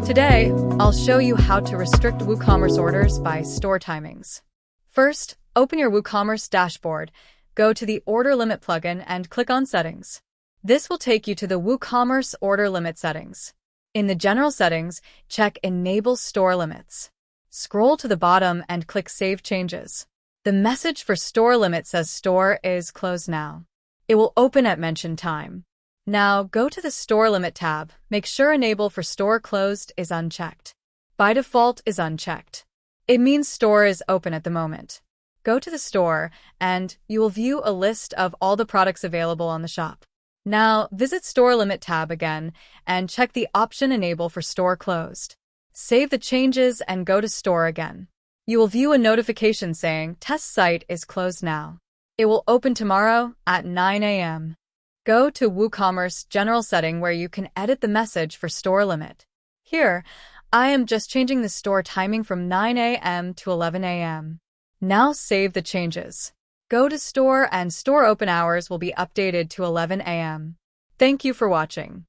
Today, I'll show you how to restrict WooCommerce orders by store timings. First, open your WooCommerce dashboard, go to the Order Limit plugin and click on Settings. This will take you to the WooCommerce Order Limit settings. In the General Settings, check Enable Store Limits. Scroll to the bottom and click Save Changes. The message for Store Limit says Store is closed now. It will open at mentioned time. Now, go to the Store Limit tab. Make sure Enable for Store Closed is unchecked. By default is unchecked. It means store is open at the moment. Go to the store, and you will view a list of all the products available on the shop. Now, visit Store Limit tab again, and check the option Enable for Store Closed. Save the changes and go to Store again. You will view a notification saying Test Site is closed now. It will open tomorrow at 9 a.m. Go to WooCommerce General Setting where you can edit the message for Store Limit. Here, I am just changing the store timing from 9 a.m. to 11 a.m. Now save the changes. Go to Store and store open hours will be updated to 11 a.m. Thank you for watching.